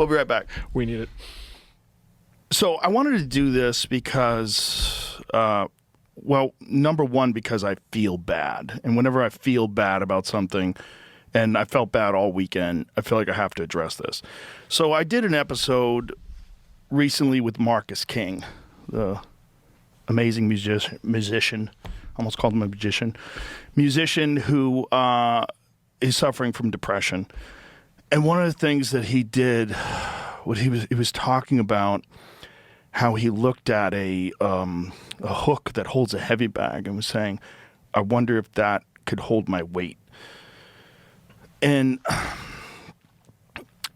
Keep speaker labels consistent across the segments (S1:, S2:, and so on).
S1: We'll be right back.
S2: We need it.
S1: So I wanted to do this because, well, number one, because I feel bad. And whenever I feel bad about something, and I felt bad all weekend, I feel like I have to address this. So I did an episode recently with Marcus King, the amazing musician. Almost called him a musician who is suffering from depression. And one of the things that he did, he was talking about how he looked at a hook that holds a heavy bag and was saying, I wonder if that could hold my weight. And,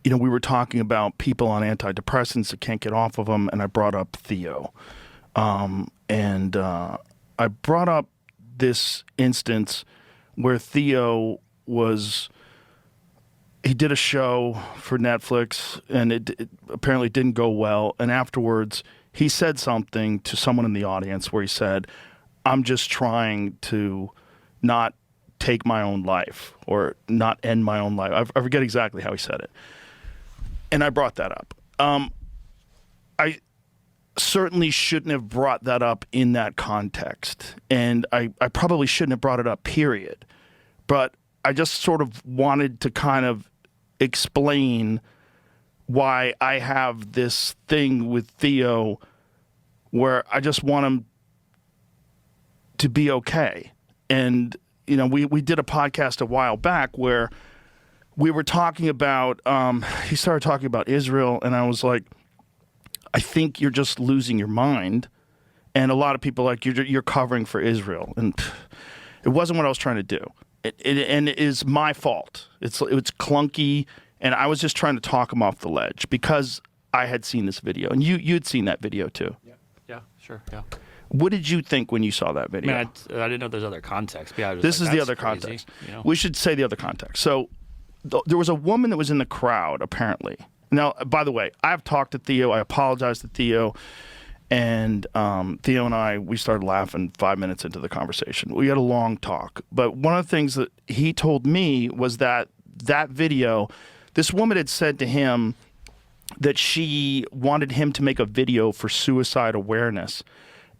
S1: you know, we were talking about people on antidepressants that can't get off of them, and I brought up Theo. And I brought up this instance where Theo he did a show for Netflix, and it apparently didn't go well. And afterwards, he said something to someone in the audience where he said, I'm just trying to not take my own life or not end my own life. I forget exactly how he said it. And I brought that up. I certainly shouldn't have brought that up in that context. And I probably shouldn't have brought it up, period. But I just sort of wanted to kind of explain why I have this thing with Theo where I just want him to be okay. And, you know, we did a podcast a while back where we were talking about, he started talking about Israel, and I was like, I think you're just losing your mind. And a lot of people are like, you're covering for Israel. And it wasn't what I was trying to do. And it is my fault. It's clunky, and I was just trying to talk him off the ledge because I had seen this video, and you'd seen that video too.
S2: Yeah, sure, yeah.
S1: What did you think when you saw that video?
S2: I mean, I didn't know there's other context. But yeah,
S1: this is the other context.
S2: You know?
S1: We should say the other context. So there was a woman that was in the crowd, apparently. Now, by the way, I've talked to Theo. I apologized to Theo. And Theo and I, we started laughing 5 minutes into the conversation. We had a long talk. But one of the things that he told me was that video, this woman had said to him that she wanted him to make a video for suicide awareness.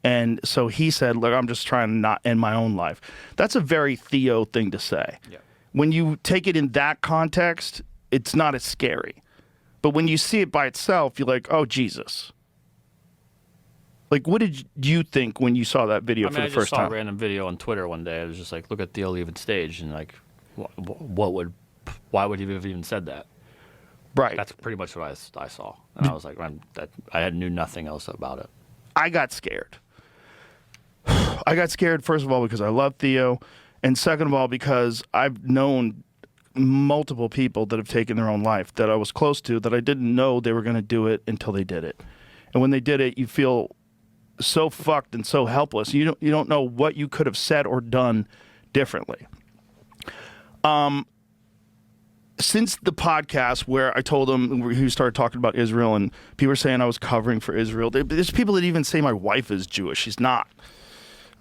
S1: And so he said, look, I'm just trying to not end my own life. That's a very Theo thing to say. Yeah. When you take it in that context, it's not as scary. But when you see it by itself, you're like, oh, Jesus. Like, what did you think when you saw that video for the first time?
S2: I just saw a random video on Twitter one day. It was just like, look at Theo leaving stage, and like, why would he have even said that?
S1: Right.
S2: That's pretty much what I saw, and I was like, I knew nothing else about it.
S1: I got scared. I got scared, first of all, because I love Theo, and second of all, because I've known multiple people that have taken their own life that I was close to that I didn't know they were going to do it until they did it. And when they did it, you feel so fucked and so helpless. You don't know what you could have said or done differently. Since the podcast where I told him, he started talking about Israel, and people were saying I was covering for Israel. There's people that even say my wife is Jewish. She's not.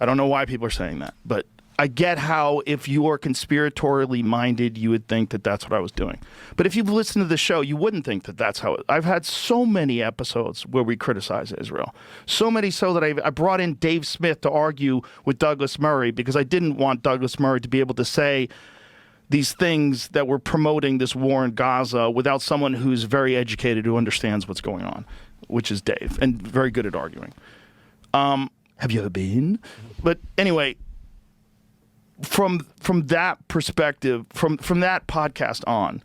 S1: I don't know why people are saying that, but I get how if you are conspiratorially minded, you would think that that's what I was doing. But if you've listened to the show, you wouldn't think that that's how I've had so many episodes where we criticize Israel. So many so that I brought in Dave Smith to argue with Douglas Murray because I didn't want Douglas Murray to be able to say these things that were promoting this war in Gaza without someone who's very educated, who understands what's going on, which is Dave, and very good at arguing. Have you ever been? But anyway, from that perspective, from that podcast on,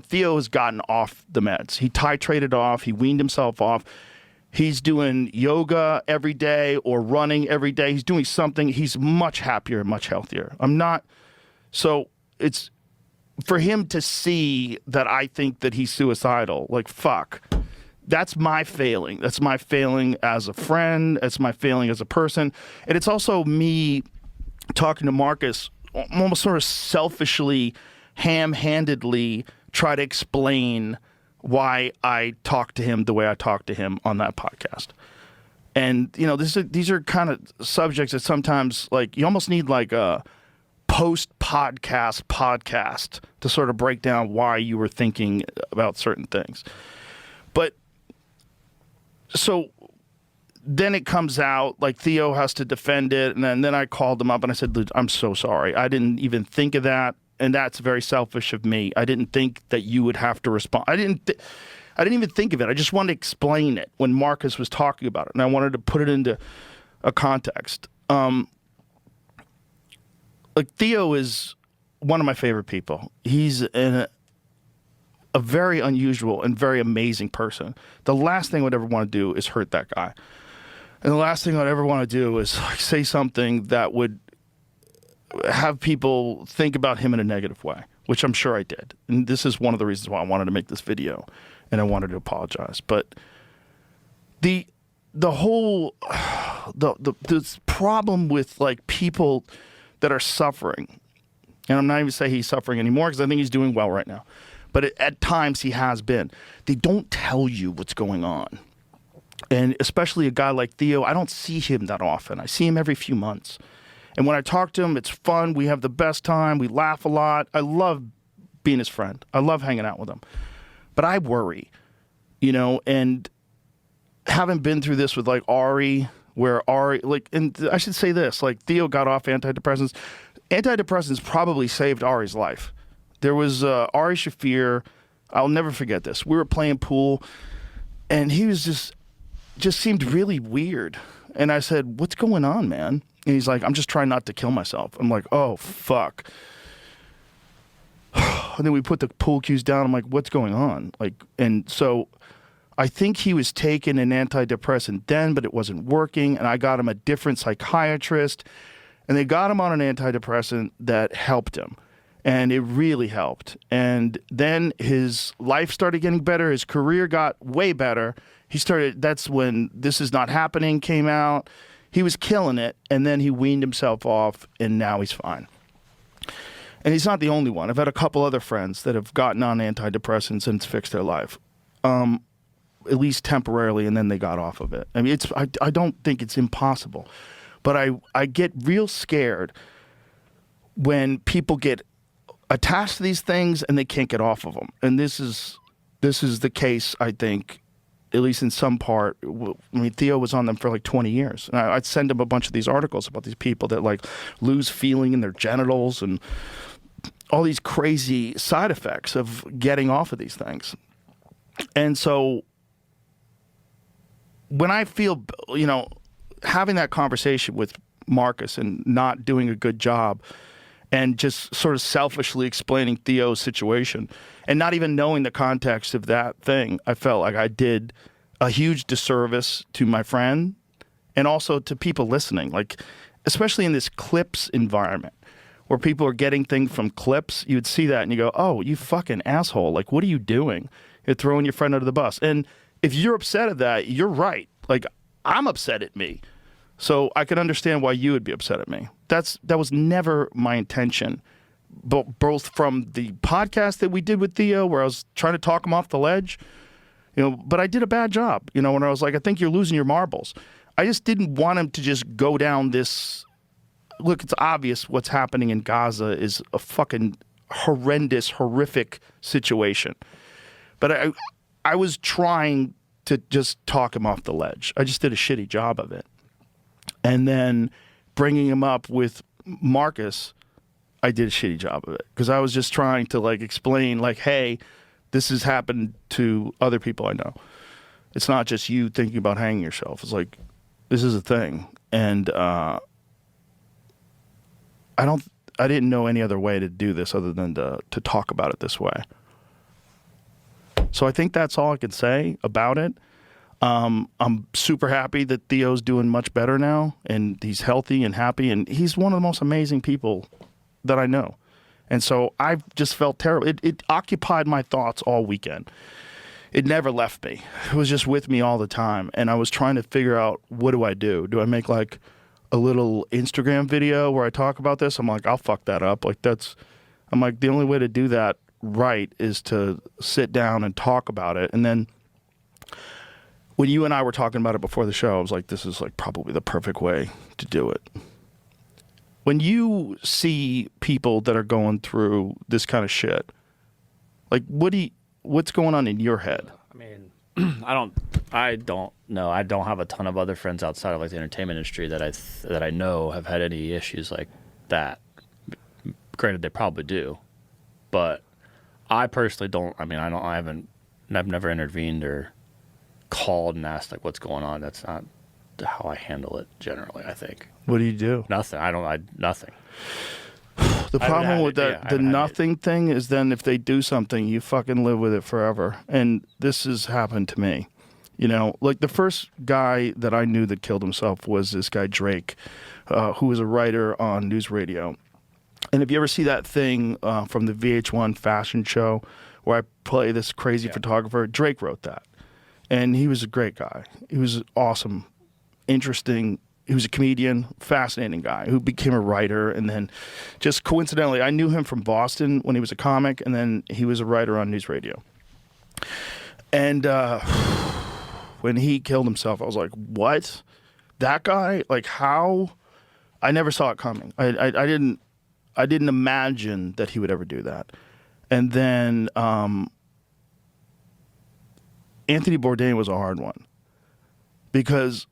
S1: Theo has gotten off the meds. He titrated off. He weaned himself off. He's doing yoga every day or running every day. He's doing something. He's much happier and much healthier. So it's for him to see that I think that he's suicidal. Like, fuck. That's my failing. That's my failing as a friend. That's my failing as a person. And it's also me talking to Marcus, almost sort of selfishly, ham-handedly try to explain why I talk to him the way I talk to him on that podcast. And, you know, these are kind of subjects that sometimes, like, you almost need like a post-podcast to sort of break down why you were thinking about certain things. But so then it comes out, like Theo has to defend it, and then I called him up and I said, "Dude, I'm so sorry. I didn't even think of that, and that's very selfish of me. I didn't think that you would have to respond. I didn't even think of it. I just wanted to explain it when Marcus was talking about it, and I wanted to put it into a context. Like Theo is one of my favorite people. He's a very unusual and very amazing person. The last thing I would ever want to do is hurt that guy. And the last thing I'd ever want to do is like, say something that would have people think about him in a negative way, which I'm sure I did. And this is one of the reasons why I wanted to make this video, and I wanted to apologize. But the whole this problem with like people that are suffering, and I'm not even saying he's suffering anymore because I think he's doing well right now, but at times he has been. They don't tell you what's going on. And especially a guy like Theo, I don't see him that often. I see him every few months. And when I talk to him, it's fun. We have the best time. We laugh a lot. I love being his friend. I love hanging out with him. But I worry, you know, and having been through this with like Ari, where Ari, like, and I should say this, like Theo got off antidepressants. Antidepressants probably saved Ari's life. There was Ari Shafir. I'll never forget this. We were playing pool, and he was just seemed really weird. And I said, "What's going on, man?" And he's like, "I'm just trying not to kill myself." I'm like, "Oh, fuck." And then we put the pool cues down. I'm like, "What's going on?" Like, and so I think he was taking an antidepressant then, but it wasn't working. And I got him a different psychiatrist, and they got him on an antidepressant that helped him. And it really helped. And then his life started getting better. His career got way better. That's when This Is Not Happening came out. He was killing it. And then he weaned himself off, and now he's fine. And he's not the only one. I've had a couple other friends that have gotten on antidepressants and it's fixed their life, at least temporarily, and then they got off of it. I mean, I don't think it's impossible. But I get real scared when people get attached to these things and they can't get off of them. And this is the case, I think, at least in some part. I mean, Theo was on them for like 20 years. And I'd send him a bunch of these articles about these people that like lose feeling in their genitals and all these crazy side effects of getting off of these things. And so when I feel, you know, having that conversation with Marcus and not doing a good job and just sort of selfishly explaining Theo's situation and not even knowing the context of that thing, I felt like I did a huge disservice to my friend and also to people listening, like especially in this clips environment where people are getting things from clips. You would see that and you go, "Oh, you fucking asshole. Like, what are you doing? You're throwing your friend under the bus." And if you're upset at that, you're right. Like, I'm upset at me. So I can understand why you would be upset at me. That was never my intention, both from the podcast that we did with Theo, where I was trying to talk him off the ledge, you know, but I did a bad job, you know, when I was like, "I think you're losing your marbles." I just didn't want him to just go down this. Look, it's obvious what's happening in Gaza is a fucking horrendous, horrific situation. But I was trying to just talk him off the ledge. I just did a shitty job of it. And then bringing him up with Marcus, I did a shitty job of it because I was just trying to like explain like, "Hey, this has happened to other people I know. It's not just you thinking about hanging yourself. It's like, this is a thing." And I didn't know any other way to do this other than to talk about it this way. So I think that's all I can say about it. I'm super happy that Theo's doing much better now, and he's healthy and happy, and he's one of the most amazing people that I know. And so I just felt terrible. It occupied my thoughts all weekend. It never left me. It was just with me all the time. And I was trying to figure out, what do I do? Do I make like a little Instagram video where I talk about this? I'm like, I'll fuck that up. I'm like, the only way to do that right is to sit down and talk about it. And then when you and I were talking about it before the show, I was like, this is like probably the perfect way to do it. When you see people that are going through this kind of shit, like what's going on in your head?
S2: I mean, I don't know. I don't have a ton of other friends outside of like the entertainment industry that I know have had any issues like that. Granted, they probably do, but I personally don't. I mean, I've never intervened or called and asked like what's going on. That's not how I handle it generally. I think.
S1: What do you do?
S2: Nothing. Nothing.
S1: The problem with the nothing thing is then if they do something, you fucking live with it forever. And this has happened to me. You know, like the first guy that I knew that killed himself was this guy Drake, who was a writer on news radio. And if you ever see that thing from the VH1 fashion show where I play this crazy photographer, Drake wrote that. And he was a great guy. He was awesome, interesting. He was a comedian, fascinating guy who became a writer. And then just coincidentally, I knew him from Boston when he was a comic, and then he was a writer on news radio. And when he killed himself, I was like, what? That guy? Like, how? I never saw it coming. I didn't imagine that he would ever do that. And then Anthony Bourdain was a hard one because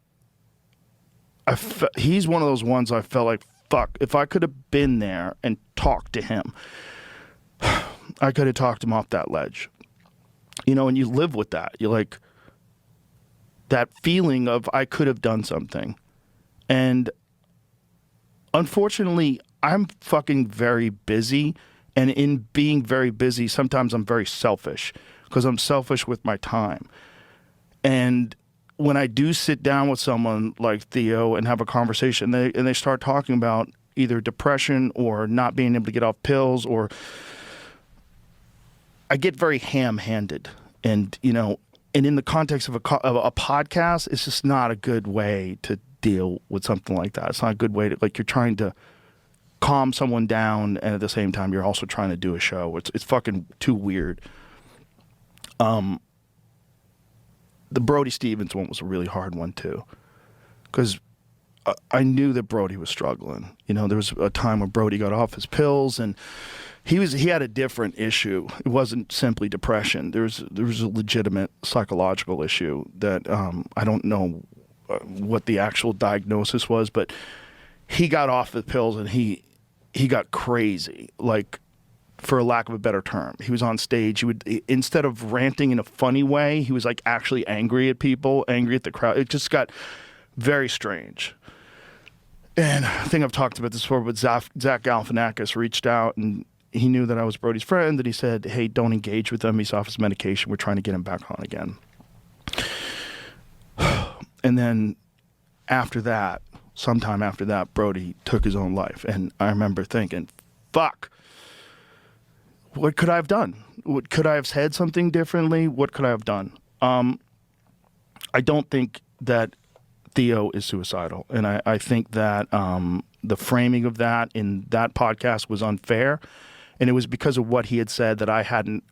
S1: he's one of those ones I felt like, fuck, if I could have been there and talked to him, I could have talked him off that ledge. You know, and you live with that. You're like, that feeling of I could have done something. And unfortunately, I'm fucking very busy. And in being very busy, sometimes I'm very selfish because I'm selfish with my time. And when I do sit down with someone like Theo and have a conversation, they start talking about either depression or not being able to get off pills, or I get very ham-handed. And, you know, and in the context of a podcast, it's just not a good way to deal with something like that. It's not a good way to, like, you're trying to calm someone down, and at the same time, you're also trying to do a show. It's fucking too weird. The Brody Stevens one was a really hard one too, because I knew that Brody was struggling. You know, there was a time when Brody got off his pills, and he had a different issue. It wasn't simply depression. There was a legitimate psychological issue that I don't know what the actual diagnosis was, but he got off the pills and he got crazy, like, for lack of a better term. He was on stage. He would, instead of ranting in a funny way, he was like actually angry at people, angry at the crowd. It just got very strange. And I think I've talked about this before, but Zach Galifianakis reached out and he knew that I was Brody's friend, and he said, hey, don't engage with him. He's off his medication. We're trying to get him back on again. And then after that, sometime after that, Brody took his own life. And I remember thinking, fuck. What could I have done? Could I have said something differently? What could I have done? I don't think that Theo is suicidal. And I think that the framing of that in that podcast was unfair. And it was because of what he had said that I hadn't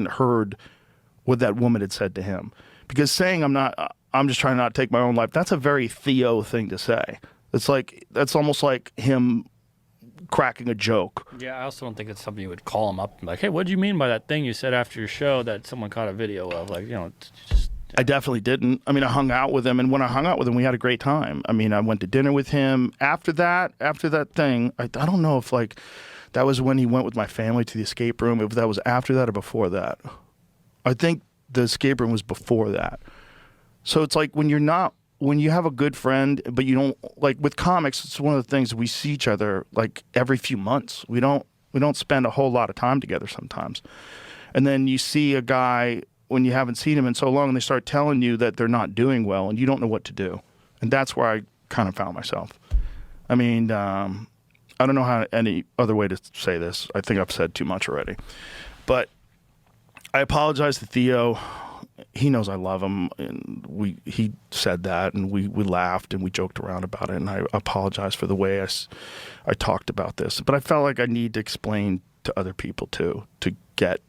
S1: heard what that woman had said to him. Because saying I'm just trying not to take my own life, that's a very Theo thing to say. That's almost like him cracking a joke.
S2: Yeah, I also don't think it's something you would call him up and be like, hey, what did you mean by that thing you said after your show that someone caught a video of? Like, you know, just...
S1: I definitely didn't. I mean, I hung out with him, and when I hung out with him, we had a great time. I mean, I went to dinner with him. After that thing, I don't know if, like, that was when he went with my family to the escape room, if that was after that or before that. I think the escape room was before that. So it's like when you have a good friend, but you don't, like with comics, it's one of the things we see each other like every few months. We don't spend a whole lot of time together sometimes. And then you see a guy when you haven't seen him in so long and they start telling you that they're not doing well and you don't know what to do. And that's where I kind of found myself. I mean, I don't know any other way to say this. I think I've said too much already. But I apologize to Theo. He knows I love him, and he said that, and we laughed and we joked around about it, and I apologize for the way I talked about this. But I felt like I need to explain to other people too, to get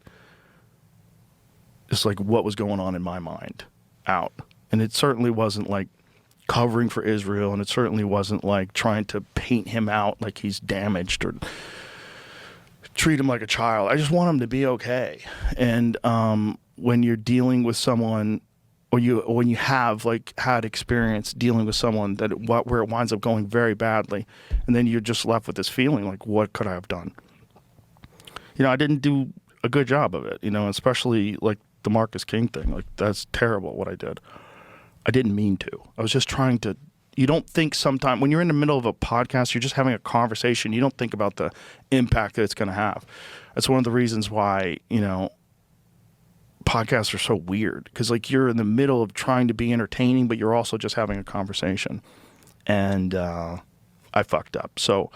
S1: just like what was going on in my mind out. And it certainly wasn't like covering for Israel, and it certainly wasn't like trying to paint him out like he's damaged or treat him like a child. I just want him to be okay. And when you're dealing with someone when you have like had experience dealing with someone where it winds up going very badly, and then you're just left with this feeling like, what could I have done? I didn't do a good job of it, especially like the Marcus King thing. Like, that's terrible what I did. I didn't mean to. I was just trying to. You don't think sometimes when you're in the middle of a podcast, you're just having a conversation. You don't think about the impact that it's going to have. That's one of the reasons why, podcasts are so weird, because like you're in the middle of trying to be entertaining, but you're also just having a conversation. And I fucked up. So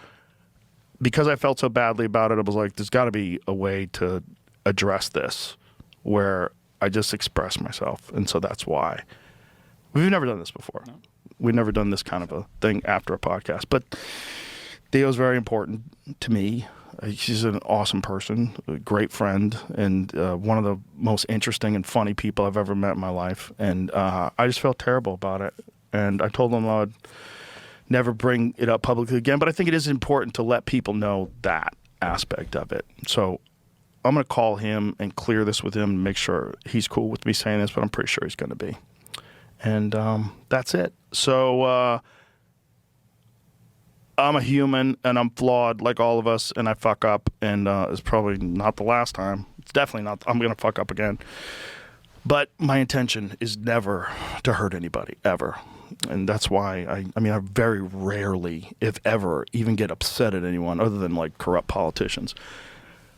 S1: because I felt so badly about it, I was like, there's got to be a way to address this where I just express myself. And so that's why. We've never done this before. No. We've never done this kind of a thing after a podcast. But Theo's very important to me. She's an awesome person, a great friend, and one of the most interesting and funny people I've ever met in my life. And I just felt terrible about it. And I told him I would never bring it up publicly again. But I think it is important to let people know that aspect of it. So I'm going to call him and clear this with him and make sure he's cool with me saying this, but I'm pretty sure he's going to be. And that's it. So I'm a human, and I'm flawed like all of us, and I fuck up, and it's probably not the last time. It's definitely not. I'm going to fuck up again. But my intention is never to hurt anybody, ever. And that's why I very rarely, if ever, even get upset at anyone other than like corrupt politicians.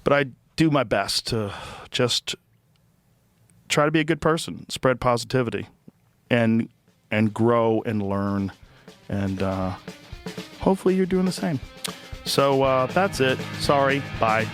S1: But I do my best to just try to be a good person, spread positivity, and grow and learn, and hopefully you're doing the same. So that's it. Sorry. Bye.